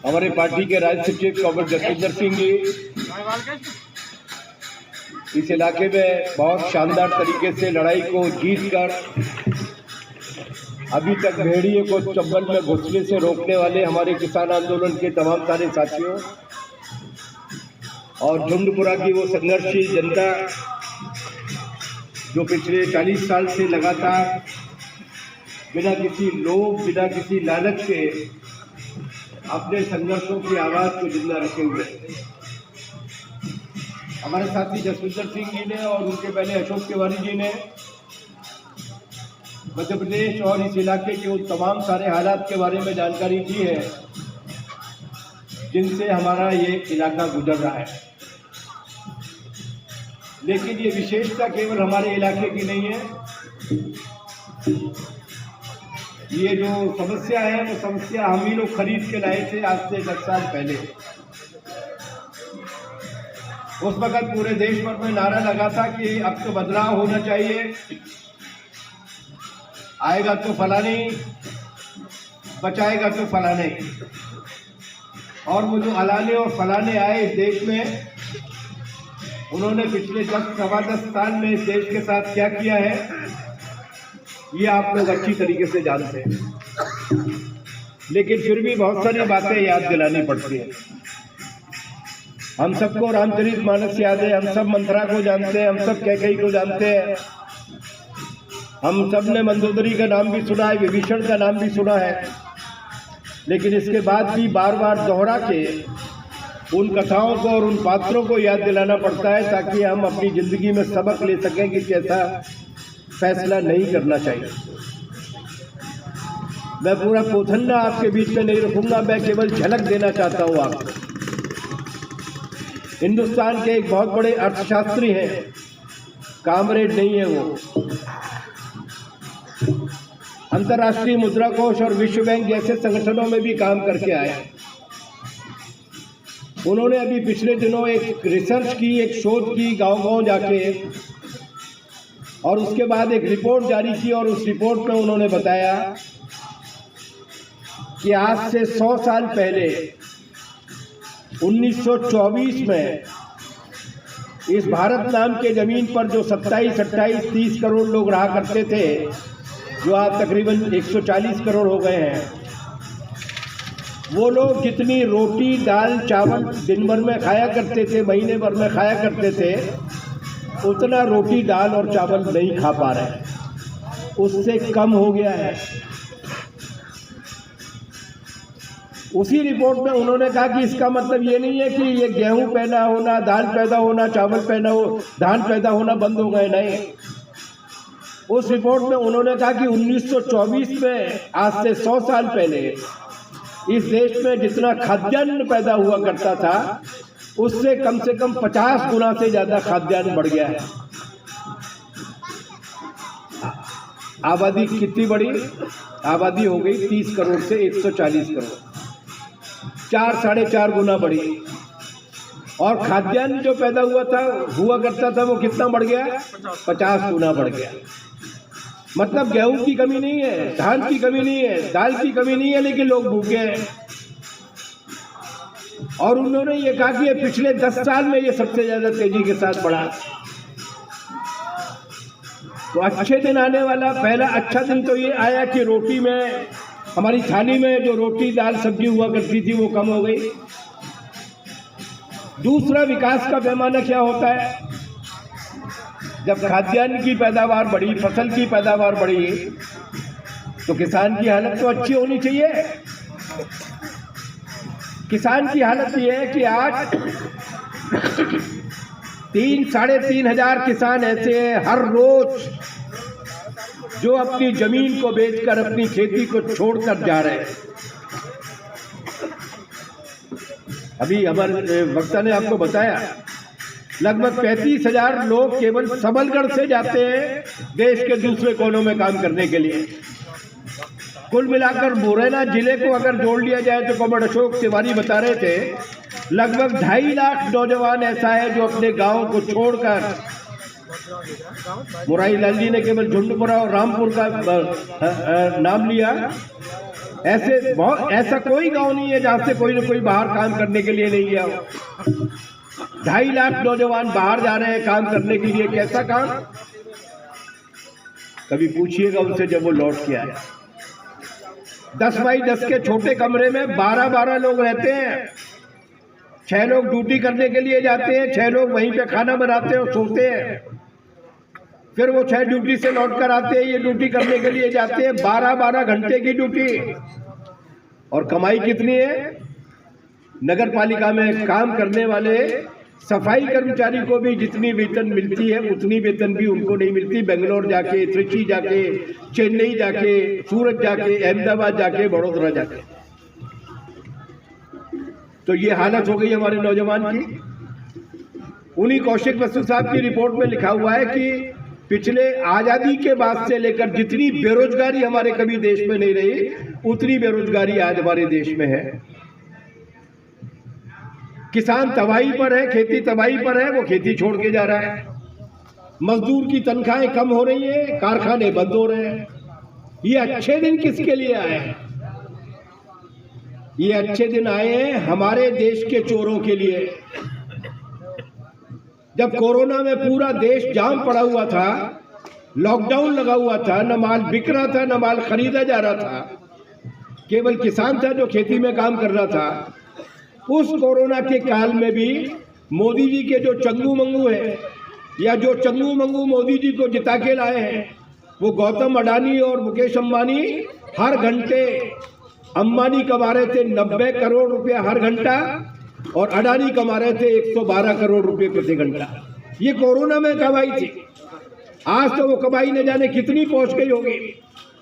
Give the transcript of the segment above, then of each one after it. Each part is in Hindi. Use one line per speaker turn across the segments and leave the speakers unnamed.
हमारे पार्टी के राज्य सचिव कॉमरेड जसविंदर सिंह जी इस इलाके में बहुत शानदार तरीके से लड़ाई को जीतकर अभी तक भेड़िए को चंबल में घुसने से रोकने वाले हमारे किसान आंदोलन के तमाम सारे साथियों और झुंडपुरा की वो संघर्षशील जनता जो पिछले 40 साल से लगातार बिना किसी लोभ बिना किसी लालच के अपने संघर्षों की आवाज़ को जिंदा रखे हुए हमारे साथी जसविंदर सिंह जी ने और उनके पहले अशोक तिवारी जी ने मध्य प्रदेश और इस इलाके के उन तमाम सारे हालात के बारे में जानकारी दी है जिनसे हमारा ये इलाका गुजर रहा है। लेकिन ये विशेषता केवल हमारे इलाके की नहीं है। ये जो समस्या है वो समस्या हम ही लोग खरीद के लाए थे आज से 10 साल पहले। उस वक्त पूरे देश भर में नारा लगा था कि अब तो बदलाव होना चाहिए, आएगा तो फलाने, बचाएगा तो फलाने। और वो जो अलाने और फलाने आए इस देश में, उन्होंने पिछले 10-10 साल में इस देश के साथ क्या किया है ये आप लोग अच्छी तरीके से जानते हैं। लेकिन फिर भी बहुत सारी बातें याद दिलानी पड़ती हैं। हम सबको रामचरितमानस याद है, हम सब मंथरा को जानते हैं, हम सब कैकेयी को जानते हैं, हम सब ने मंदोदरी का नाम भी सुना है, विभीषण का नाम भी सुना है। लेकिन इसके बाद भी बार बार दोहरा के उन कथाओं को और उन पात्रों को याद दिलाना पड़ता है ताकि हम अपनी ज़िंदगी में सबक ले सकें कि कैसा फैसला नहीं करना चाहिए। मैं पूरा पोथन्ना आपके बीच में नहीं रखूंगा, मैं केवल झलक देना चाहता हूँ आपको। हिंदुस्तान के एक बहुत बड़े अर्थशास्त्री हैं, कामरेड नहीं है वो, अंतर्राष्ट्रीय मुद्रा कोष और विश्व बैंक जैसे संगठनों में भी काम करके आए। उन्होंने अभी पिछले दिनों एक रिसर्च की, एक शोध की गांव-गांव जाके, और उसके बाद एक रिपोर्ट जारी की और उस रिपोर्ट में उन्होंने बताया कि आज से 100 साल पहले 1924 में इस भारत नाम के ज़मीन पर जो 27-28-30 करोड़ लोग रहा करते थे, जो आज तकरीबन 140 करोड़ हो गए हैं, वो लोग जितनी रोटी दाल चावल दिन भर में खाया करते थे, महीने भर में खाया करते थे, उतना रोटी दाल और चावल नहीं खा पा रहे हैं, उससे कम हो गया है। उसी रिपोर्ट में उन्होंने कहा कि इसका मतलब ये नहीं है कि ये गेहूं पैदा होना, दाल पैदा होना, चावल पैदा हो, धान पैदा होना बंद हो गए, नहीं। उस रिपोर्ट में उन्होंने कहा कि 1924 में आज से 100 साल पहले इस देश में जितना खाद्यान्न पैदा हुआ करता था उससे कम से कम 50 गुना से ज़्यादा खाद्यान्न बढ़ गया है। आबादी कितनी बढ़ी? आबादी हो गई 30 करोड़ से 140 करोड़, 4-4.5 गुना बढ़ी। और खाद्यान्न जो पैदा हुआ करता था वो कितना बढ़ गया? 50 गुना बढ़ गया। मतलब गेहूं की कमी नहीं है, धान की कमी नहीं है, दाल की कमी नहीं है, लेकिन लोग भूखे हैं। और उन्होंने ये कहा कि ये पिछले 10 साल में ये सबसे ज़्यादा तेजी के साथ बढ़ा। तो अच्छे दिन आने वाला पहला अच्छा दिन तो ये आया कि रोटी में, हमारी थाली में जो रोटी दाल सब्जी हुआ करती थी वो कम हो गई। दूसरा, विकास का पैमाना क्या होता है? जब खाद्यान्न की पैदावार बढ़ी, फसल की पैदावार बढ़ी, तो किसान की हालत तो अच्छी होनी चाहिए। किसान की हालत ये है कि आज 3-3.5 हजार किसान ऐसे हैं हर रोज जो अपनी जमीन को बेचकर अपनी खेती को छोड़कर जा रहे हैं। अभी हमारे वक्ता ने आपको बताया लगभग 35,000 लोग केवल सबलगढ़ से जाते हैं देश के दूसरे कोनों में काम करने के लिए। कुल मिलाकर मुरैना जिले को अगर जोड़ लिया जाए तो कॉमरेड अशोक तिवारी बता रहे थे लगभग 2.5 लाख नौजवान ऐसा है जो अपने गांव को छोड़कर, मुरारी लाल जी ने केवल झुंडपुरा और रामपुर का नाम लिया, ऐसा कोई गांव नहीं है जहां से कोई ना कोई बाहर काम करने के लिए नहीं गया हो। 2.5 लाख नौजवान बाहर जा रहे हैं काम करने के लिए। कैसा काम? कभी पूछिएगा उनसे जब वो लौट के आए। 10 बाई 10 के छोटे कमरे में 12-12 लोग रहते हैं। 6 लोग ड्यूटी करने के लिए जाते हैं, 6 लोग वहीं पे खाना बनाते हैं और सोते हैं। फिर वो 6 ड्यूटी से लौट कर आते हैं, ये ड्यूटी करने के लिए जाते हैं। 12-12 घंटे की ड्यूटी। और कमाई कितनी है? नगर पालिका में काम करने वाले सफाई कर्मचारी को भी जितनी वेतन मिलती है उतनी वेतन भी उनको नहीं मिलती। बेंगलोर जाके, त्रिची जाके, चेन्नई जाके, सूरत जाके, अहमदाबाद जाके, बड़ौदा जाके। तो ये हालत हो गई हमारे नौजवान की। उन्हीं कौशिक बसु साहब की रिपोर्ट में लिखा हुआ है कि पिछले आजादी के बाद से लेकर जितनी बेरोजगारी हमारे कभी देश में नहीं रही, उतनी बेरोजगारी आज हमारे देश में है। किसान तबाही पर है, खेती तबाही पर है, वो खेती छोड़ के जा रहा है। मजदूर की तनख्वाहें कम हो रही है, कारखाने बंद हो रहे हैं। ये अच्छे दिन किसके लिए आए हैं? ये अच्छे दिन आए हैं हमारे देश के चोरों के लिए। जब कोरोना में पूरा देश जाम पड़ा हुआ था, लॉकडाउन लगा हुआ था, न माल बिक रहा था, न माल खरीदा जा रहा था, केवल किसान था जो खेती में काम कर रहा था। उस कोरोना के काल में भी मोदी जी के जो चंगू मंगू है, या जो चंगू मंगू मोदी जी को जिता के लाए हैं, वो गौतम अडानी और मुकेश अंबानी हर घंटे, अंबानी कमा रहे थे 90 करोड़ रुपया हर घंटा और अडानी कमा रहे थे 112 करोड़ रुपए प्रति घंटा। ये कोरोना में कमाई थी। आज तो वो कमाई न जाने कितनी पहुंच गई होगी।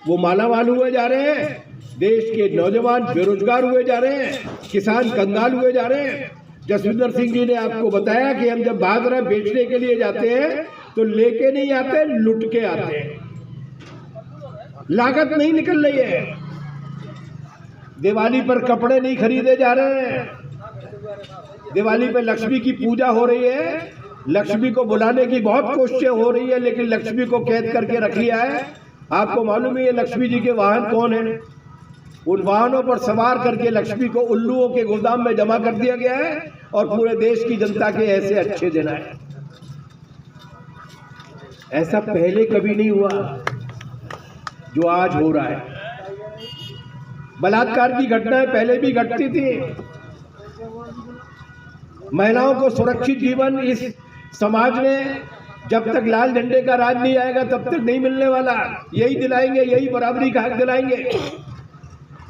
वो मालामाल हुए जा रहे हैं, देश के नौजवान बेरोजगार हुए जा रहे हैं, किसान कंगाल हुए जा रहे हैं। जसविंदर सिंह जी ने आपको बताया कि हम जब बाजरा बेचने के लिए जाते हैं तो लेके नहीं आते, लुट के आते हैं। लागत नहीं निकल रही है। दिवाली पर कपड़े नहीं खरीदे जा रहे हैं। दिवाली पे लक्ष्मी की पूजा हो रही है, लक्ष्मी को बुलाने की बहुत कोशिशें हो रही है, लेकिन लक्ष्मी को कैद करके रख लिया है। आपको मालूम है ये लक्ष्मी जी के वाहन कौन है? उन वाहनों पर सवार करके लक्ष्मी को उल्लुओं के गोदाम में जमा कर दिया गया है और पूरे देश की जनता के ऐसे अच्छे दिन आए। ऐसा पहले कभी नहीं हुआ जो आज हो रहा है। बलात्कार की घटनाएं पहले भी घटती थी। महिलाओं को सुरक्षित जीवन इस समाज में जब तक लाल झंडे का राज नहीं आएगा तब तक नहीं मिलने वाला। यही दिलाएंगे, यही बराबरी का हक दिलाएंगे।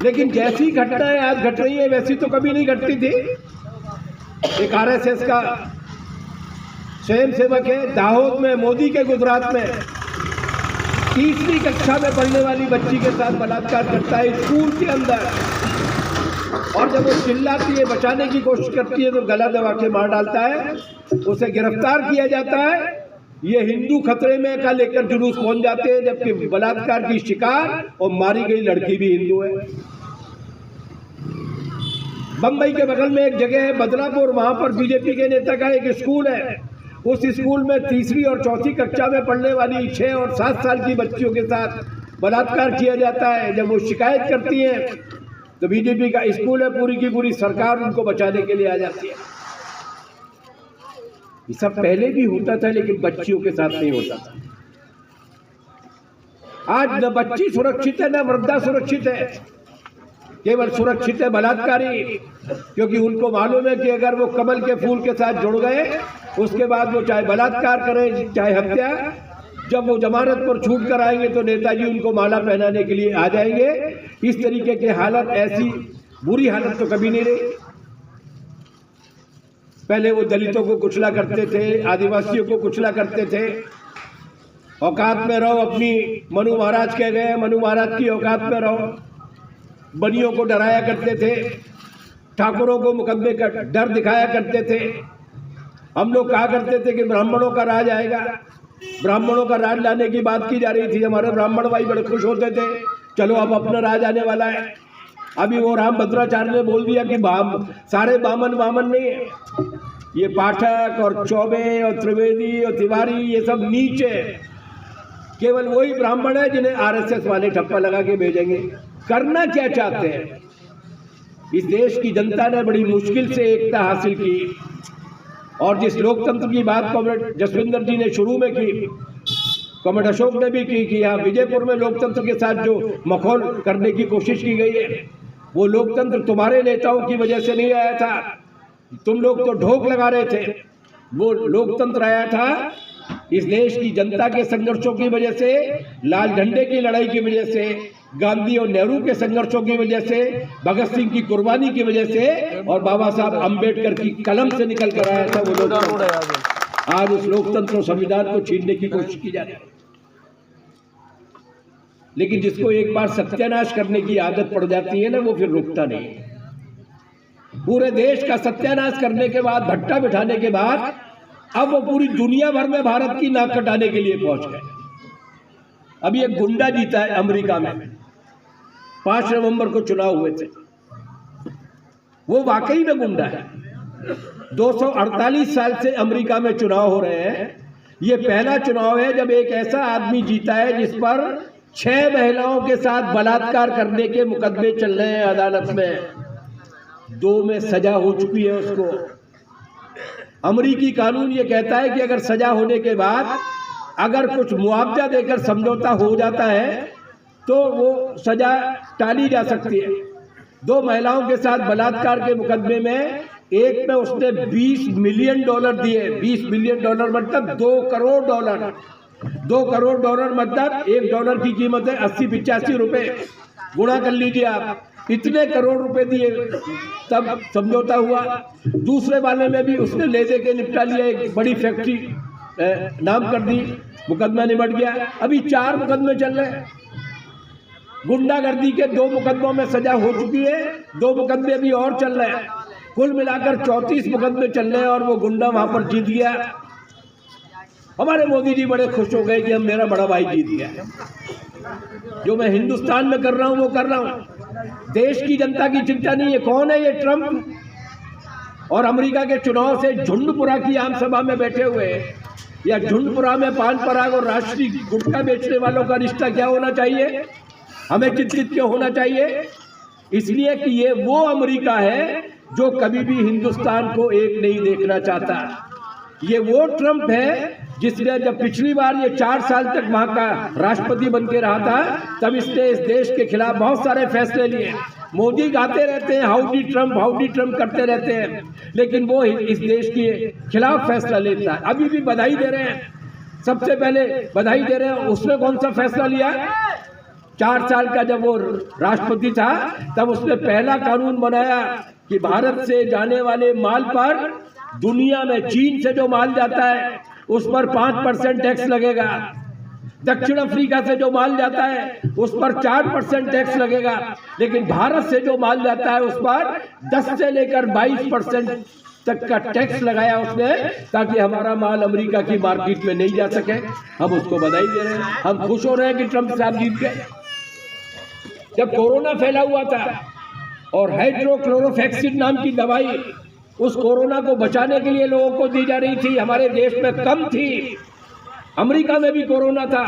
लेकिन जैसी घटनाएं आज घट रही है वैसी तो कभी नहीं घटती थी। एक आरएसएस का स्वयंसेवक है दाहोद में, मोदी के गुजरात में, 3वीं कक्षा में पढ़ने वाली बच्ची के साथ बलात्कार करता है स्कूल के अंदर। और जब वो चिल्लाती है, बचाने की कोशिश करती है तो गला दबा के मार डालता है। उसे गिरफ्तार किया जाता है। ये हिंदू खतरे में का लेकर जुलूस पहुंच जाते हैं, जबकि बलात्कार की शिकार और मारी गई लड़की भी हिंदू है। बंबई के बगल में एक जगह है बदलापुर, वहां पर बीजेपी के नेता का एक स्कूल है। उस स्कूल में 3री और 4थी कक्षा में पढ़ने वाली 6 और 7 साल की बच्चियों के साथ बलात्कार किया जाता है। जब वो शिकायत करती हैं तो बीजेपी का स्कूल है, पूरी की पूरी सरकार उनको बचाने के लिए आ जाती है। ये सब पहले भी होता था लेकिन बच्चियों के साथ नहीं होता था। आज न बच्ची सुरक्षित है न वृद्धा सुरक्षित है, केवल सुरक्षित है बलात्कारी। क्योंकि उनको मालूम है कि अगर वो कमल के फूल के साथ जुड़ गए उसके बाद वो चाहे बलात्कार करें चाहे हत्या, जब वो जमानत पर छूट कर आएंगे तो नेताजी उनको माला पहनाने के लिए आ जाएंगे। इस तरीके की हालत, ऐसी बुरी हालत तो कभी नहीं रही। पहले वो दलितों को कुचला करते थे, आदिवासियों को कुचला करते थे। औकात में रहो, अपनी मनु महाराज कह गए, मनु महाराज की औकात में रहो। बनियों को डराया करते थे, ठाकुरों को मुकदमे का डर दिखाया करते थे। हम लोग कहा करते थे कि ब्राह्मणों का राज आएगा, ब्राह्मणों का राज लाने की बात की जा रही थी। हमारे ब्राह्मण भाई बड़े खुश होते थे, चलो अब अपना राज आने वाला है। अभी वो राम भद्राचार्य ने बोल दिया कि सारे बामन बामन नहीं है, ये पाठक और चौबे और त्रिवेदी और तिवारी ये सब नीच है। केवल वही ब्राह्मण है जिन्हें आरएसएस वाले ठप्पा लगा के भेजेंगे, करना क्या चाहते हैं। इस देश की जनता ने बड़ी मुश्किल से एकता हासिल की, और जिस लोकतंत्र की बात कॉमरेड जसविंदर जी ने शुरू में की, कॉमरेड अशोक ने भी की कि यहाँ विजयपुर में लोकतंत्र के साथ जो मखौल करने की कोशिश की गई है, वो लोकतंत्र तुम्हारे नेताओं की वजह से नहीं आया था। तुम लोग तो ढोक लगा रहे थे। वो लोकतंत्र आया था इस देश की जनता के संघर्षों की वजह से, लाल झंडे की लड़ाई की वजह से, गांधी और नेहरू के संघर्षों की वजह से, भगत सिंह की कुर्बानी की वजह से, और बाबा साहब अंबेडकर की कलम से निकल कर आया था वो लोकतंत्र। आज उस लोकतंत्र और संविधान को छीनने की कोशिश की जा रही है। लेकिन जिसको एक बार सत्यानाश करने की आदत पड़ जाती है ना, वो फिर रुकता नहीं। पूरे देश का सत्यानाश करने के बाद, भट्टा बिठाने के बाद, अब वो पूरी दुनिया भर में भारत की नाक कटाने के लिए पहुंच गए। अभी एक गुंडा जीता है अमेरिका में, 5 नवंबर को चुनाव हुए थे। वो वाकई में गुंडा है। 248 साल से अमेरिका में चुनाव हो रहे हैं। ये पहला चुनाव है जब एक ऐसा आदमी जीता है जिस पर 6 महिलाओं के साथ बलात्कार करने के मुकदमे चल रहे हैं अदालत में। 2 में सजा हो चुकी है उसको। अमरीकी कानून ये कहता है कि अगर सजा होने के बाद अगर कुछ मुआवजा देकर समझौता हो जाता है तो वो सजा टाली जा सकती है। 2 महिलाओं के साथ बलात्कार के मुकदमे में एक में उसने $20 मिलियन दिए। $20 मिलियन मतलब $2 करोड़। $2 करोड़ मतलब $1 की कीमत है 80-85 रुपए। गुणा कर लीजिए आप, इतने करोड़ रुपए दिए तब समझौता हुआ। दूसरे वाले में भी उसने ले दे के निपटा लिया, एक बड़ी फैक्ट्री नाम कर दी, मुकदमा निपट गया। अभी 4 मुकदमे चल रहे हैं। गुंडागर्दी के 2 मुकदमों में सजा हो चुकी है, 2 मुकदमे अभी और चल रहे हैं। कुल मिलाकर 34 मुकदमे चल रहे हैं और वो गुंडा वहां पर जीत गया। हमारे मोदी जी बड़े खुश हो गए कि हम, मेरा बड़ा भाई जीत गया। जो मैं हिंदुस्तान में कर रहा हूं वो कर रहा हूं। देश की जनता की चिंता नहीं है। कौन है ये ट्रंप? और अमेरिका के चुनाव से झुंडपुरा की आम सभा में बैठे हुए, या झुंडपुरा में पान पराग और राष्ट्रीय गुटखा बेचने वालों का रिश्ता क्या होना चाहिए? हमें चिंतित क्यों होना चाहिए? इसलिए कि ये वो अमेरिका है जो कभी भी हिंदुस्तान को एक नहीं देखना चाहता। ये वो ट्रंप है जिसने जब पिछली बार ये 4 साल तक वहां का राष्ट्रपति बन के रहा था, तब इसने इस देश के खिलाफ बहुत सारे फैसले लिए। मोदी गाते रहते हैं हाउडी ट्रंप करते रहते हैं, लेकिन वो इस देश के खिलाफ फैसला लेता है। अभी भी बधाई दे रहे हैं, सबसे पहले बधाई दे रहे हैं। उसने कौन सा फैसला लिया? 4 साल का जब वो राष्ट्रपति था तब उसने पहला कानून बनाया कि भारत से जाने वाले माल पर, दुनिया में चीन से जो माल जाता है उस पर 5% टैक्स लगेगा। दक्षिण अफ्रीका से जो माल जाता है उस पर 4% टैक्स लगेगा, लेकिन भारत से जो माल जाता है उस पर 10 से लेकर 22% तक का टैक्स लगाया उसने, ताकि हमारा माल अमेरिका की मार्केट में नहीं जा सके। हम उसको बधाई दे रहे हैं। हम खुश हो रहे हैं कि ट्रंप साहब जीत गए। जब कोरोना फैला हुआ था और हाइड्रोक्लोरोफैक्सिन नाम की दवाई उस कोरोना को बचाने के लिए लोगों को दी जा रही थी, हमारे देश में कम थी। अमेरिका में भी कोरोना था।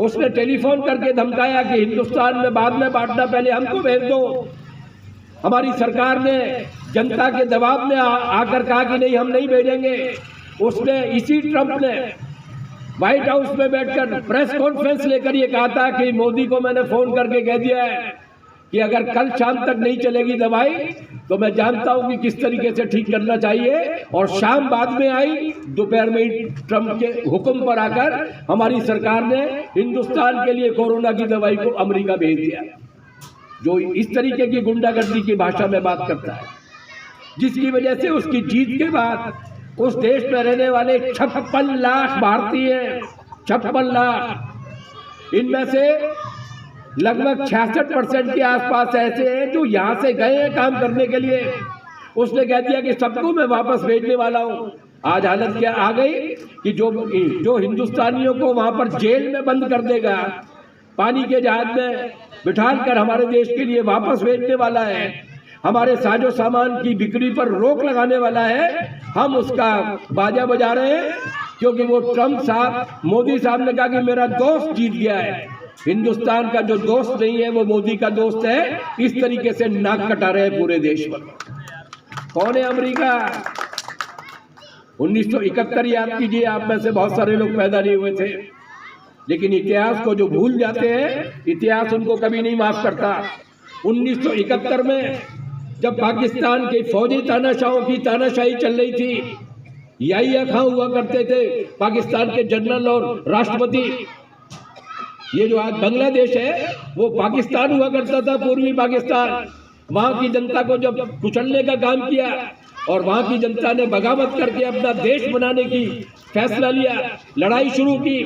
उसने टेलीफोन करके धमकाया कि हिंदुस्तान में बाद में बांटना, पहले हमको भेज दो। हमारी सरकार ने जनता के दबाव में आकर कहा कि नहीं, हम नहीं भेजेंगे। उसने, इसी ट्रंप ने व्हाइट हाउस में बैठकर प्रेस कॉन्फ्रेंस लेकर ये कहा था कि मोदी को मैंने फोन करके कह दिया है कि अगर कल शाम तक नहीं चलेगी दवाई तो मैं जानता हूं कि किस तरीके से ठीक करना चाहिए। और शाम बाद में आई, दोपहर में ही ट्रंप के हुक्म पर आकर हमारी सरकार ने हिंदुस्तान के लिए कोरोना की दवाई को अमेरिका भेज दिया। जो इस तरीके की गुंडागर्दी की भाषा में बात करता है, जिसकी वजह से उसकी जीत के बाद उस देश में रहने वाले 56 लाख भारतीय, 56 लाख, इनमें से लगभग 66% के आसपास ऐसे हैं जो यहाँ से गए हैं काम करने के लिए। उसने कह दिया कि सबको मैं वापस भेजने वाला हूँ। आज हालत क्या आ गई कि जो हिंदुस्तानियों को वहाँ पर जेल में बंद कर देगा, पानी के जहाज में बिठाल कर हमारे देश के लिए वापस भेजने वाला है, हमारे साजो सामान की बिक्री पर रोक लगाने वाला है, हम उसका बाजा बजा रहे हैं। क्योंकि वो ट्रंप साहब, मोदी साहब ने कहा कि मेरा दोस्त जीत गया है।
हिंदुस्तान का जो दोस्त नहीं है वो मोदी का दोस्त है, इस तरीके से नाक कटा रहे हैं पूरे देश में। कौन है अमेरिका? 1971 याद कीजिए, आप में से बहुत सारे लोग पैदा नहीं हुए थे, लेकिन इतिहास को जो भूल जाते हैं, इतिहास उनको कभी नहीं माफ करता। 1971 में जब पाकिस्तान के फौजी तानाशाहों की तानाशाही चल रही थी, याहिया खां हुआ करते थे पाकिस्तान के जनरल और राष्ट्रपति। ये जो आज बांग्लादेश है वो पाकिस्तान हुआ करता था, पूर्वी पाकिस्तान। वहां की जनता को जब कुचलने का काम किया और वहां की जनता ने बगावत करके अपना देश बनाने की फैसला लिया, लड़ाई शुरू की,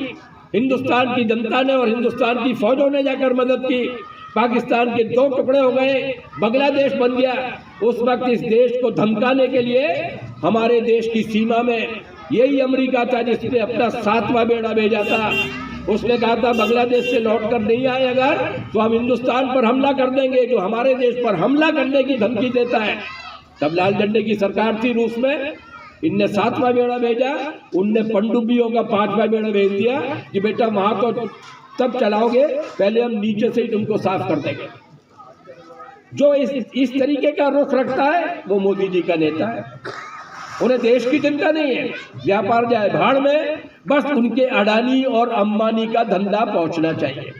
हिंदुस्तान की जनता ने और हिंदुस्तान की फौजों ने जाकर मदद की। पाकिस्तान के 2 टुकड़े हो गए, बांग्लादेश बन गया। उस वक्त इस देश को धमकाने के लिए हमारे देश की सीमा में यही अमेरिका था जिसने अपना 7वां बेड़ा भेजा था। उसने कहा था बांग्लादेश से लौट कर नहीं आए अगर तो हम हिंदुस्तान पर हमला कर देंगे, जो हमारे देश पर हमला करने की धमकी देता है। तब लाल झंडे की सरकार थी रूस में, इनने 7वां बेड़ा भेजा, उनने पनडुब्बियों का 5वां बेड़ा भेज दिया कि बेटा वहां तो तब चलाओगे, पहले हम नीचे से ही तुमको साफ कर देंगे। जो इस तरीके का रुख रखता है वो मोदी जी का नेता है। उन्हें देश की चिंता नहीं है, व्यापार जाए भाड़ में, बस उनके अडानी और अंबानी का धंधा पहुंचना चाहिए।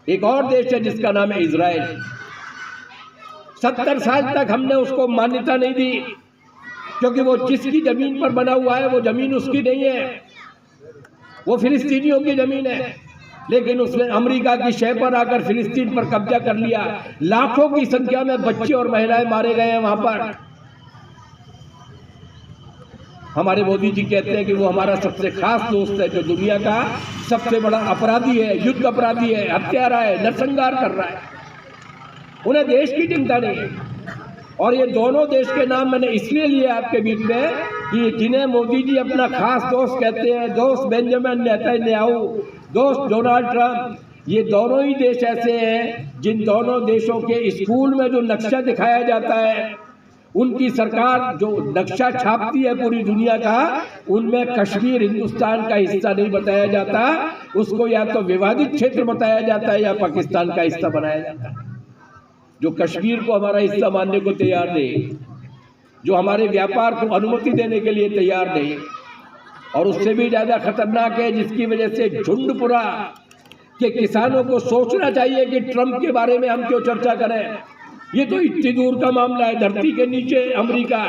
एक और देश है जिसका नाम है इजराइल। 70 साल तक हमने उसको मान्यता नहीं दी, क्योंकि वो जिसकी जमीन पर बना हुआ है वो जमीन उसकी नहीं है, वो फिलिस्तीनियों की जमीन है। लेकिन उसने अमेरिका की शह पर आकर फिलिस्तीन पर कब्जा कर लिया। लाखों की संख्या में बच्चे और महिलाएं मारे गए हैं वहां पर। हमारे मोदी जी कहते हैं कि वो हमारा सबसे खास दोस्त है, जो दुनिया का सबसे बड़ा अपराधी है, युद्ध अपराधी है, हत्यारा है, नरसंहार कर रहा है। उन्हें देश की चिंता नहीं है। और ये दोनों देश के नाम मैंने इसलिए लिए आपके बीच में कि जिन्हें मोदी जी अपना खास दोस्त कहते हैं, दोस्त बेंजामिन नेतन्याहू, दोस्त डोनाल्ड ट्रंप, ये दोनों ही देश ऐसे हैं जिन दोनों देशों के स्कूल में जो नक्शा दिखाया जाता है, उनकी सरकार जो नक्शा छापती है पूरी दुनिया का, उनमें कश्मीर हिंदुस्तान का हिस्सा नहीं बताया जाता, उसको या तो विवादित क्षेत्र बताया जाता है या पाकिस्तान का हिस्सा बनाया जाता है। जो कश्मीर को हमारा हिस्सा मानने को तैयार नहीं, जो हमारे व्यापार को अनुमति देने के लिए तैयार नहीं, और उससे भी ज्यादा खतरनाक है जिसकी वजह से झुंडपुरा के किसानों को सोचना चाहिए कि ट्रंप के बारे में हम क्यों चर्चा करें। ये तो इतनी दूर का मामला है, धरती के नीचे अमेरिका,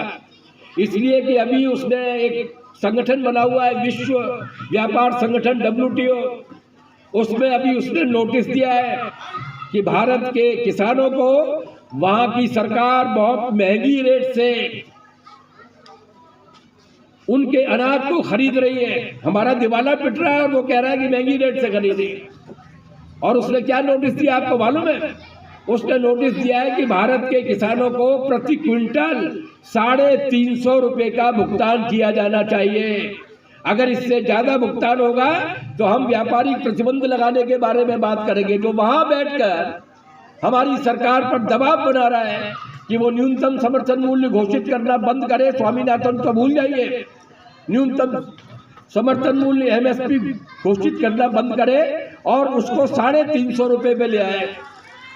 इसलिए कि अभी उसने एक संगठन बना हुआ है, विश्व व्यापार संगठन WTO, उसमें अभी उसने नोटिस दिया है कि भारत के किसानों को वहां की सरकार बहुत महंगी रेट से उनके अनाज को खरीद रही है। हमारा दिवाला पिट रहा है और वो कह रहा है कि महंगी रेट से खरीदी। और उसने क्या नोटिस दिया आपको मालूम है? उसने नोटिस दिया है कि भारत के किसानों को प्रति क्विंटल 350 रुपए का भुगतान किया जाना चाहिए। अगर इससे ज्यादा भुगतान होगा तो हम व्यापारिक प्रतिबंध लगाने के बारे में बात करेंगे। जो वहां बैठकर हमारी सरकार पर दबाव बना रहा है कि वो न्यूनतम समर्थन मूल्य घोषित करना बंद करे, स्वामीनाथन तो भूल जाइए, न्यूनतम समर्थन मूल्य MSP घोषित करना बंद करे और उसको 350 रुपए पे ले आए।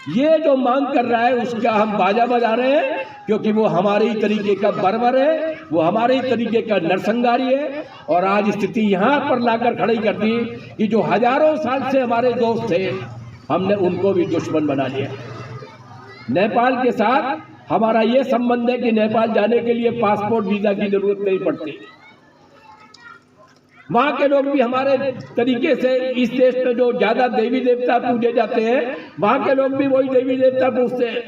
ये जो मांग कर रहा है उसका हम बाजा बजा रहे हैं, क्योंकि वो हमारे ही तरीके का बर्बर है, वो हमारे ही तरीके का नरसंहारी है। और आज स्थिति यहाँ पर लाकर खड़ी कर दी कि जो हजारों साल से हमारे दोस्त थे, हमने उनको भी दुश्मन बना लिया। नेपाल के साथ हमारा ये संबंध है कि नेपाल जाने के लिए पासपोर्ट वीजा की जरूरत नहीं पड़ती। वहां के लोग भी हमारे तरीके से, इस देश में जो ज्यादा देवी देवता पूजे जाते हैं, वहां के लोग भी वही देवी देवता पूजते हैं।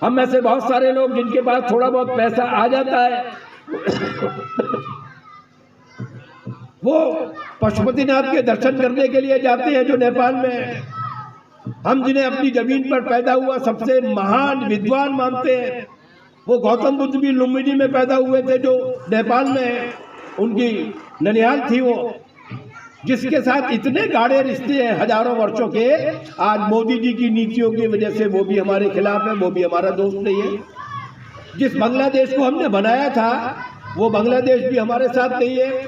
हम में से बहुत सारे लोग जिनके पास थोड़ा बहुत पैसा आ जाता है वो पशुपतिनाथ के दर्शन करने के लिए जाते हैं जो नेपाल में है। हम जिन्हें अपनी जमीन पर पैदा हुआ सबसे महान विद्वान मानते हैं, वो गौतम बुद्ध भी लुम्बिनी में पैदा हुए थे जो नेपाल में है, उनकी ननिहाल थी वो, जिसके साथ इतने गाढ़े रिश्ते हैं हजारों वर्षों के। आज मोदी जी की नीतियों की वजह से वो भी हमारे खिलाफ है, वो भी हमारा दोस्त नहीं है। जिस बांग्लादेश को हमने बनाया था वो बांग्लादेश भी हमारे साथ नहीं है।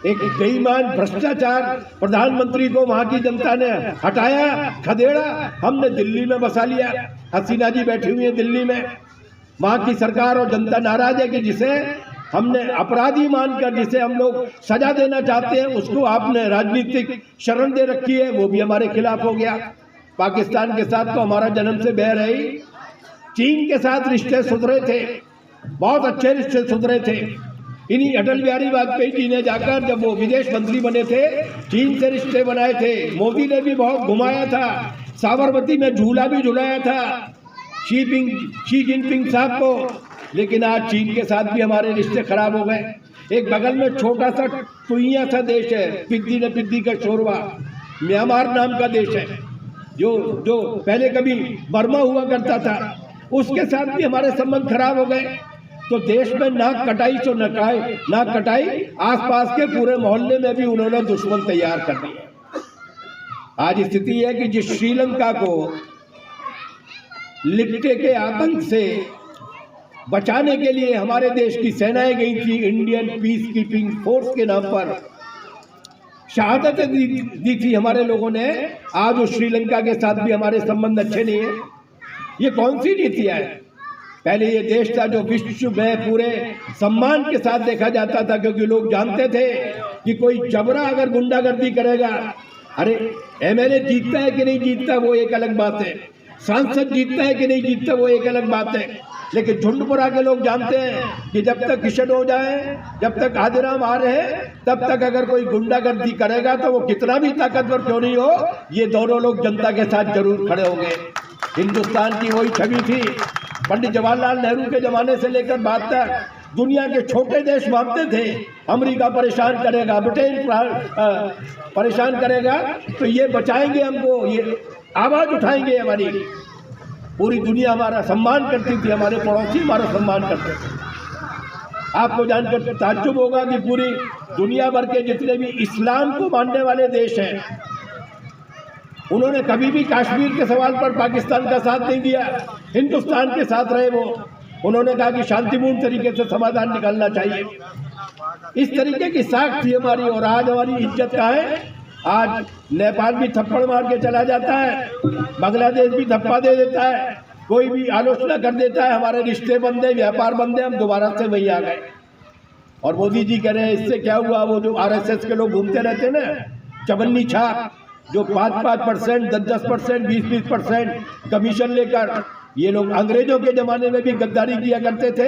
एक बेईमान भ्रष्टाचार प्रधानमंत्री को वहां की जनता ने हटाया, खदेड़ा, हमने दिल्ली में बसा लिया। हसीना जी बैठी हुई है दिल्ली में, वहां की सरकार और जनता नाराज है कि जिसे हमने अपराधी मानकर, जिसे हम लोग सजा देना चाहते हैं, उसको आपने राजनीतिक शरण दे रखी है, वो भी हमारे खिलाफ हो गया। पाकिस्तान के साथ तो हमारा जन्म से बैर है ही। चीन के साथ रिश्ते सुधरे थे, बहुत अच्छे रिश्ते सुधरे थे। इन्हीं अटल बिहारी वाजपेयी जी ने जाकर, जब वो विदेश मंत्री बने थे, चीन से रिश्ते बनाए थे। मोदी ने भी बहुत घुमाया था, साबरमती में झूला भी झुलाया था शी जिनपिंग साहब को। लेकिन आज चीन के साथ भी हमारे रिश्ते खराब हो गए। एक बगल में छोटा सा टुइया सा देश है, पिद्दी ने पिद्दी का शोरवा, म्यांमार नाम का देश है, जो पहले कभी बर्मा हुआ करता था, उसके साथ भी हमारे संबंध खराब हो गए। तो देश में नाक कटाई तो नाक कटाई, आसपास के पूरे मोहल्ले में भी उन्होंने दुश्मन तैयार कर दिए। आज स्थिति है कि जिस श्रीलंका को लिप्टे के आतंक से बचाने के लिए हमारे देश की सेनाएं गई थी, इंडियन पीस कीपिंग फोर्स के नाम पर शहादतें दी थी हमारे लोगों ने, आज उस श्रीलंका के साथ भी हमारे संबंध अच्छे नहीं है। ये कौन सी नीतियां है? पहले ये देश था जो विश्व में पूरे सम्मान के साथ देखा जाता था, क्योंकि लोग जानते थे कि कोई जबरा अगर गुंडागर्दी करेगा, अरे एमएलए जीतता है कि नहीं जीतता वो एक अलग बात है, सांसद जीतता है कि नहीं जीतता वो एक अलग बात है, लेकिन झुंडपुरा के लोग जानते हैं कि जब तक किशन हो जाए, जब तक आदिराम आ रहे, तब तक अगर कोई गुंडागर्दी करेगा तो वो कितना भी ताकतवर क्यों नहीं हो, ये दोनों लोग जनता के साथ जरूर खड़े होंगे। हिंदुस्तान की वही छवि थी। पंडित जवाहरलाल नेहरू के जमाने से लेकर बाद तक दुनिया के छोटे देश मानते थे अमेरिका परेशान करेगा, ब्रिटेन परेशान करेगा तो ये बचाएंगे हमको, ये आवाज उठाएंगे हमारी। पूरी दुनिया हमारा सम्मान करती थी, हमारे पड़ोसी हमारा सम्मान करते थे। आपको जानकर ताज्जुब होगा कि पूरी दुनिया भर के जितने भी इस्लाम को मानने वाले देश हैं, उन्होंने कभी भी कश्मीर के सवाल पर पाकिस्तान का साथ नहीं दिया, हिंदुस्तान के साथ रहे वो। उन्होंने कहा कि शांतिपूर्ण तरीके से समाधान निकालना चाहिए। इस तरीके की साख थी हमारी, और आज हमारी इज्जत का है। आज नेपाल भी थप्पड़ मार के चला जाता है, बांग्लादेश भी धप्पा दे देता है, कोई भी आलोचना कर देता है, हमारे रिश्ते बंदे, व्यापार बंदे, हम दोबारा से वही आ गए। और मोदी जी कह रहे हैं इससे क्या हुआ, वो जो आरएसएस के लोग घूमते रहते हैं ना, चवन्नी छाप, जो 5-5%, 10-10%, 20-20% कमीशन लेकर, ये लोग अंग्रेजों के जमाने में भी गद्दारी किया करते थे,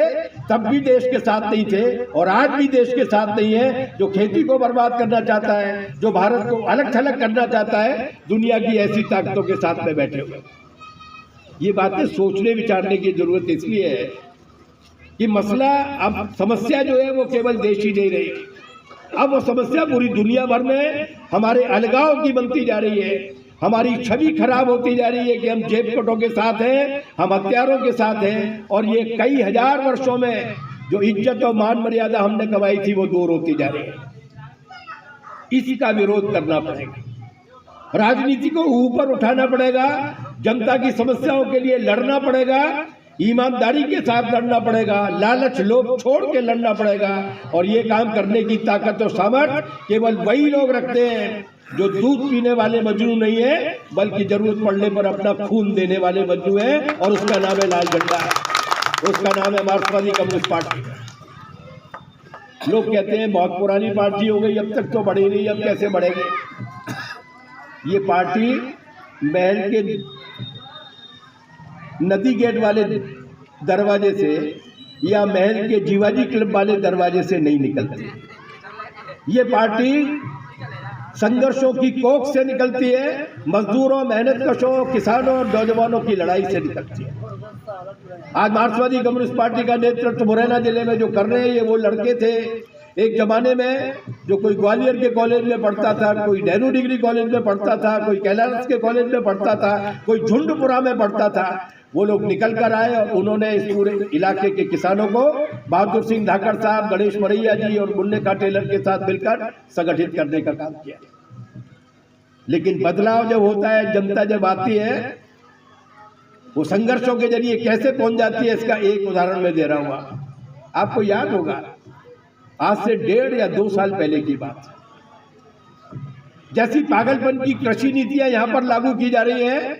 तब भी देश के साथ नहीं थे और आज भी देश के साथ नहीं है। जो खेती को बर्बाद करना चाहता है, जो भारत को अलग थलग करना चाहता है, दुनिया की ऐसी ताकतों के साथ में बैठे हुए। ये बातें सोचने विचारने की जरूरत इसलिए है कि मसला, अब समस्या जो है वो केवल देश ही नहीं रही, अब वो समस्या पूरी दुनिया भर में हमारे अलगाव की बनती जा रही है। हमारी छवि खराब होती जा रही है कि हम जेबकटों के साथ हैं, हम हथियारों के साथ हैं, और ये कई हजार वर्षों में जो इज्जत और मान मर्यादा हमने कमाई थी वो दूर होती जा रही है। इसी का विरोध करना पड़ेगा, राजनीति को ऊपर उठाना पड़ेगा, जनता की समस्याओं के लिए लड़ना पड़ेगा, ईमानदारी के साथ लड़ना पड़ेगा, लालच लोभ छोड़ के लड़ना पड़ेगा। और ये काम करने की ताकत और सामर्थ्य केवल वही लोग रखते हैं जो दूध पीने वाले मजनू नहीं है, बल्कि जरूरत पड़ने पर अपना खून देने वाले मजनू है, और उसका नाम है लाल झंडा, उसका नाम है मार्क्सवादी कम्युनिस्ट पार्टी। लोग कहते हैं बहुत पुरानी पार्टी हो गई, अब तक तो बढ़ी नहीं, अब कैसे बढ़ेगी। ये पार्टी महल के नदी गेट वाले दरवाजे से या महल के जीवाजी क्लब वाले दरवाजे से नहीं निकलती। ये पार्टी संघर्षों की कोख से निकलती है, मजदूरों, मेहनतकशों, किसानों और नौजवानों की लड़ाई से निकलती है। आज मार्क्सवादी कम्युनिस्ट पार्टी का नेतृत्व मुरैना जिले में जो कर रहे हैं, ये वो लड़के थे एक जमाने में जो कोई ग्वालियर के कॉलेज में पढ़ता था, कोई नेहरू डिग्री कॉलेज में पढ़ता था, कोई कैलाश के कॉलेज में पढ़ता था, कोई झुंडपुरा में पढ़ता था। वो लोग निकल कर आए और उन्होंने इस पूरे इलाके के किसानों को बहादुर सिंह धाकड़ साहब, गणेश मरैया जी और मुन्ने का टेलर के साथ मिलकर संगठित करने का काम किया। लेकिन बदलाव जब होता है, जनता जब आती है, वो संघर्षों के जरिए कैसे पहुंच जाती है, इसका एक उदाहरण मैं दे रहा हूँ। आपको याद होगा आज से 1.5 या 2 साल पहले की बात। जैसी पागलपन की कृषि नीतियां यहां पर लागू की जा रही हैं,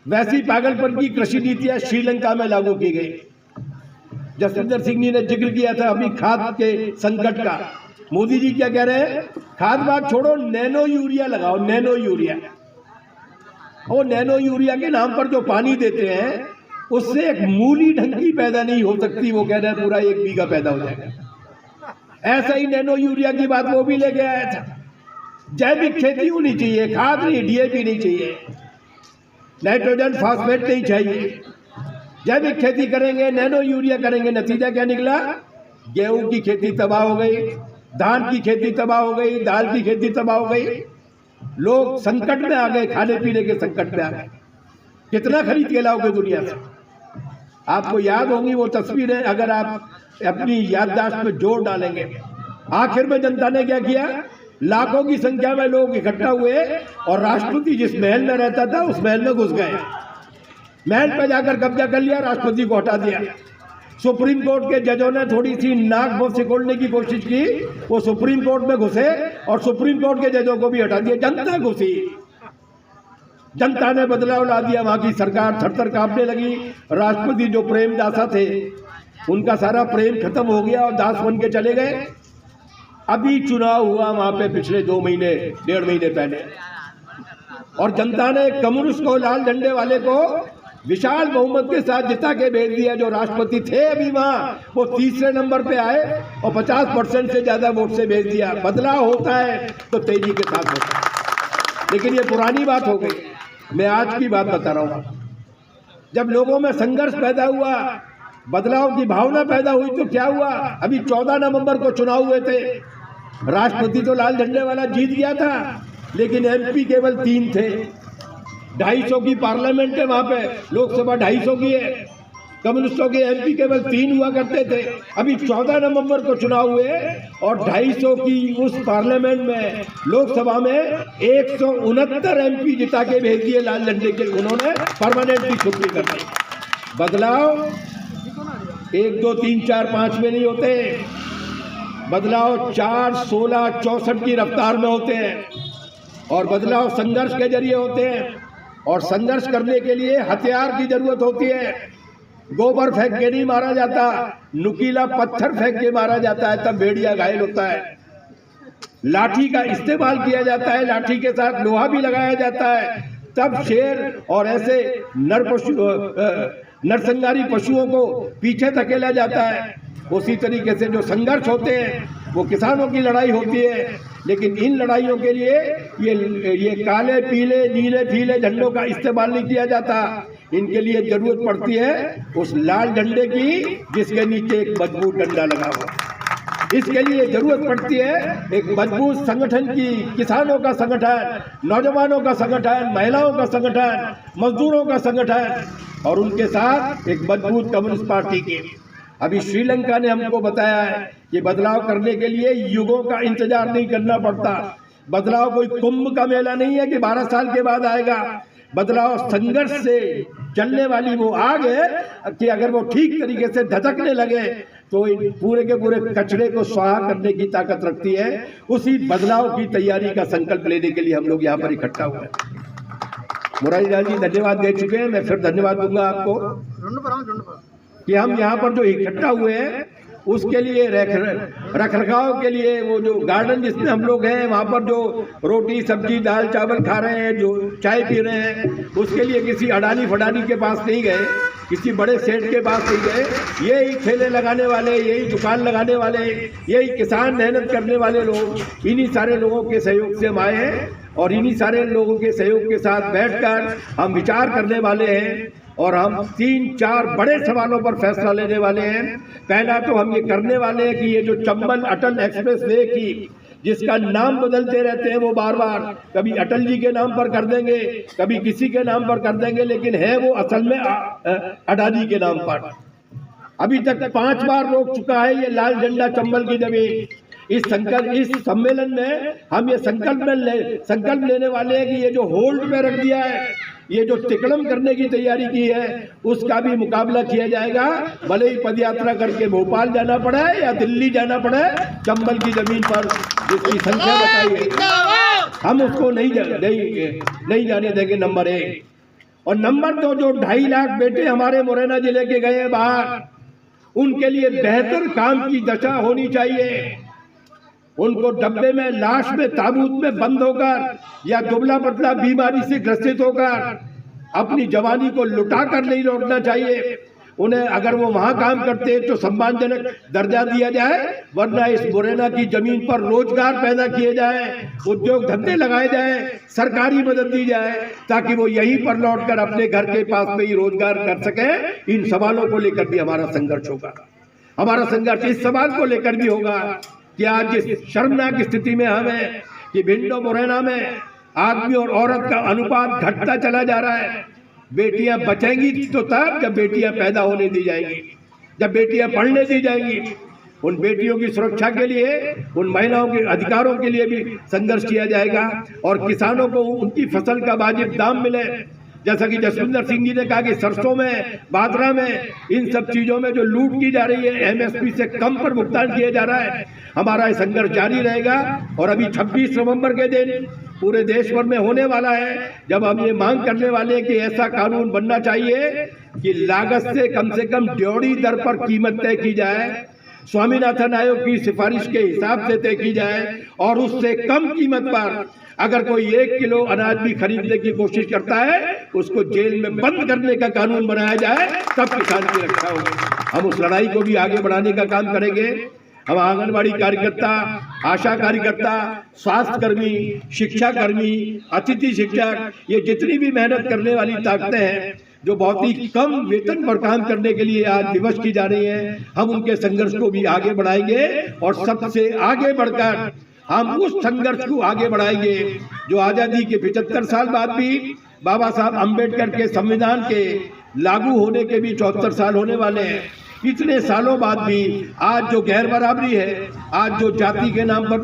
वैसी पागलपन की कृषि नीतियां श्रीलंका में लागू की गई। जसविंदर सिंह जी ने जिक्र किया था अभी खाद के संकट का। मोदी जी क्या कह रहे हैं? खाद बात छोड़ो, नैनो यूरिया लगाओ, नैनो यूरिया। और नैनो यूरिया के नाम पर जो पानी देते हैं उससे एक मूली ढंग की पैदा नहीं हो सकती। वो कह रहे हैं पूरा 1 बीघा पैदा हो जाएगा। ऐसा ही नैनो यूरिया की बात वो भी लेके आया था। जैविक खेती होनी चाहिए, खाद नहीं, डीएपी नहीं चाहिए, नाइट्रोजन फास्फेट नहीं चाहिए। जैविक खेती करेंगे, नैनो यूरिया करेंगे, नतीजा क्या निकला? गेहूं की खेती तबाह हो गई, धान की खेती तबाह हो गई, दाल की खेती तबाह हो गई। लोग संकट में आ गए, खाने पीने के संकट में आ गए। कितना खरीद के लाओगे दुनिया से? आपको याद होंगी वो तस्वीरें, अगर आप अपनी याददाश्त में जोड़ डालेंगे। आखिर में जनता ने क्या किया? लाखों की संख्या में लोग इकट्ठा हुए और राष्ट्रपति जिस महल में रहता था उस महल में घुस गए। महल पर जाकर कब्जा कर लिया, राष्ट्रपति को हटा दिया। सुप्रीम कोर्ट के जजों ने थोड़ी सी नाक बहुत सिकोड़ने की कोशिश की, वो सुप्रीम कोर्ट में घुसे और सुप्रीम कोर्ट के जजों को भी हटा दिया। जनता घुसी, जनता ने बदलाव ला दिया। वहां की सरकार थर-थर कांपने लगी। राष्ट्रपति जो प्रेम दासा थे उनका सारा प्रेम खत्म हो गया और दास बन के चले गए। अभी चुनाव हुआ वहां पे पिछले 2 महीने 1.5 महीने पहले, और जनता ने कम्युनिस्ट को, लाल झंडे वाले को विशाल बहुमत के साथ जिता के भेज दिया। जो राष्ट्रपति थे अभी वहां, वो 3रे नंबर पे आए और 50% से ज्यादा वोट से भेज दिया। बदलाव होता है तो तेजी के साथ होता है, लेकिन ये पुरानी बात हो गई। मैं आज की बात बता रहा हूं। जब लोगों में संघर्ष पैदा हुआ, बदलाव की भावना पैदा हुई, तो क्या हुआ? अभी 14 नवंबर को चुनाव हुए थे। राष्ट्रपति तो लाल झंडे वाला जीत गया था, लेकिन एमपी केवल 3 थे। 250 की पार्लियामेंट है वहां पे, लोकसभा 250 की है। कम्युनिस्टों के एमपी केवल 3 हुआ करते थे। अभी 14 नवंबर को चुनाव हुए और 250 की उस पार्लियामेंट में, लोकसभा में 169 एमपी जिता के भेज दिए लाल झंडे के। उन्होंने परमानेंटली छुट्टी कर दी। बदलाव 1, 2, 3, 4, 5 में नहीं होते। बदलाव 4, 16, 64 की रफ्तार में होते हैं, और बदलाव संघर्ष के जरिए होते हैं। और संघर्ष करने के लिए हथियार की जरूरत होती है। गोबर फेंक के नहीं मारा जाता, नुकीला पत्थर फेंक के मारा जाता है, तब भेड़िया घायल होता है। लाठी का इस्तेमाल किया जाता है, लाठी के साथ लोहा भी लगाया जाता है, तब शेर और ऐसे नरसंहारी पशुओं को पीछे धकेला जाता है। उसी तरीके से जो संघर्ष होते हैं वो किसानों की लड़ाई होती है। लेकिन इन लड़ाइयों के लिए ये काले, पीले, नीले, पीले झंडों का इस्तेमाल नहीं किया जाता। इनके लिए जरूरत पड़ती है उस लाल झंडे की जिसके नीचे एक मजबूत डंडा लगा हुआ। इसके लिए जरूरत पड़ती है एक मजबूत संगठन की, किसानों का संगठन, नौजवानों का संगठन, महिलाओं का संगठन, मजदूरों का संगठन, और उनके साथ एक मजबूत कम्युनिस्ट पार्टी की। अभी श्रीलंका ने हमको बताया है कि बदलाव करने के लिए युगों का इंतजार नहीं करना पड़ता। बदलाव कोई कुंभ का मेला नहीं है कि 12 साल के बाद आएगा। बदलाव संघर्ष से चलने वाली वो आग है कि अगर वो ठीक तरीके से धधकने लगे तो पूरे के पूरे कचरे को स्वाहा करने की ताकत रखती है। उसी बदलाव की तैयारी का संकल्प लेने के लिए हम लोग यहाँ पर इकट्ठा हुए हैं। मुरारी लाल जी धन्यवाद दे चुके हैं, मैं फिर धन्यवाद दूंगा आपको कि हम यहाँ पर जो इकट्ठा हुए हैं उसके लिए रख रखाव के लिए, वो जो गार्डन जिसमें हम लोग हैं वहाँ पर जो रोटी सब्जी दाल चावल खा रहे हैं, जो चाय पी रहे हैं, उसके लिए किसी अडानी फडानी के पास नहीं गए, किसी बड़े सेठ के पास नहीं गए। यही ठेले लगाने वाले, यही दुकान लगाने वाले, यही किसान मेहनत करने वाले लोग, इन्हीं सारे लोगों के सहयोग से हम आए हैं और इन्हीं सारे लोगों के सहयोग के साथ बैठकर हम विचार करने वाले हैं और हम 3-4 बड़े सवालों पर फैसला लेने वाले हैं। पहला तो हम ये करने वाले हैं कि ये जो चंबल अटल एक्सप्रेस वे की, जिसका नाम बदलते रहते हैं वो बार बार, कभी अटल जी के नाम पर कर देंगे, कभी किसी के नाम पर कर देंगे, लेकिन है वो असल में अडानी के नाम पर। अभी तक 5 बार रोक चुका है ये लाल झंडा चंबल की जमीन। इस सम्मेलन में हम ये संकल्प लेने वाले हैं कि ये जो होल्ड में रख दिया है ये जो तिकड़म करने की तैयारी की है उसका भी मुकाबला किया जाएगा, भले ही पदयात्रा करके भोपाल जाना पड़े या दिल्ली जाना पड़े, चंबल की जमीन पर जिसकी संख्या बताई है हम उसको नहीं जाने देंगे। नंबर 1 और नंबर 2, जो 2.5 लाख बेटे हमारे मुरैना जिले के गए बाहर, उनके लिए बेहतर काम की दशा होनी चाहिए। उनको डब्बे में, लाश में, ताबूत में बंद होकर या दुबला पतला बीमारी से ग्रसित होकर अपनी जवानी को लुटा कर नहीं लौटना चाहिए। उन्हें अगर वो वहां काम करते तो सम्मानजनक दर्जा दिया जाए, वरना इस मुरैना की जमीन पर रोजगार पैदा किए जाए, उद्योग धंधे लगाए जाए, सरकारी मदद दी जाए, ताकि वो यहीं पर लौटकर अपने घर के पास में ही रोजगार कर सके। इन सवालों को लेकर भी हमारा संघर्ष होगा। हमारा संघर्ष इस सवाल को लेकर भी होगा कि आज जिस शर्मनाक स्थिति में हम हैं कि भिंड और मुरैना में आदमी और औरत का अनुपात घटता चला जा रहा है। बेटियां बचेंगी तो तब जब बेटियां पैदा होने दी जाएंगी, जब बेटियां पढ़ने दी जाएंगी। उन बेटियों की सुरक्षा के लिए, उन महिलाओं के अधिकारों के लिए भी संघर्ष किया जाएगा और किसानों को उनकी फसल का वाजिब दाम मिले। जैसा कि जसविंदर सिंह जी ने कहा कि सरसों में, बाजरा में, इन सब चीजों में जो लूट की जा रही है, MSP से कम पर भुगतान किया जा रहा है। हमारा ये संघर्ष जारी रहेगा और अभी 26 नवंबर के दिन पूरे देश भर में होने वाला है, जब हम ये मांग करने वाले हैं कि ऐसा कानून बनना चाहिए कि लागत से कम 1.5 दर पर कीमत तय की जाए, स्वामीनाथन आयोग की सिफारिश के हिसाब से तय की जाए और उससे कम कीमत पर अगर कोई 1 किलो अनाज भी खरीदने की कोशिश करता है उसको जेल में बंद करने का कानून बनाया जाए, तब किसान की रक्षा होगी। हम उस लड़ाई को भी आगे बढ़ाने का काम करेंगे। हम आंगनबाड़ी कार्यकर्ता, आशा कार्यकर्ता, स्वास्थ्य कर्मी, शिक्षा कर्मी, अतिथि शिक्षक, ये जितनी भी मेहनत करने वाली ताकतें हैं जो बहुत ही कम वेतन पर काम करने के लिए आज विवश की जा रही है, हम उनके संघर्ष को भी आगे बढ़ाएंगे और सबसे आगे बढ़कर हम उस संघर्ष को आगे बढ़ाएंगे जो आज़ादी के 75 साल बाद भी, बाबा साहब अम्बेडकर के संविधान के लागू होने के भी 74 साल होने वाले हैं। इतने सालों बाद भी आज जो गैर बराबरी है, आज जो जाति के नाम पर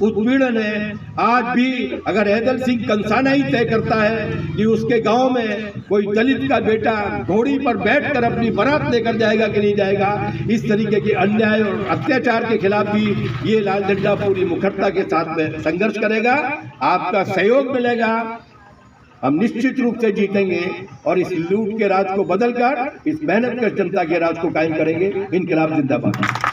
उत्पीड़न है, आज भी अगर हैदर सिंह कंसाना ही तय करता है कि उसके गांव में कोई दलित का बेटा घोड़ी पर बैठकर अपनी बारात लेकर जाएगा कि नहीं जाएगा, इस तरीके के अन्याय और अत्याचार के खिलाफ भी ये लाल झंडा पूरी मुखरता के साथ में संघर्ष करेगा। आपका सहयोग मिलेगा, हम निश्चित रूप से जीतेंगे और इस लूट के राज को बदलकर इस मेहनत कर जनता के राज को कायम करेंगे। इनकलाब जिंदाबाद।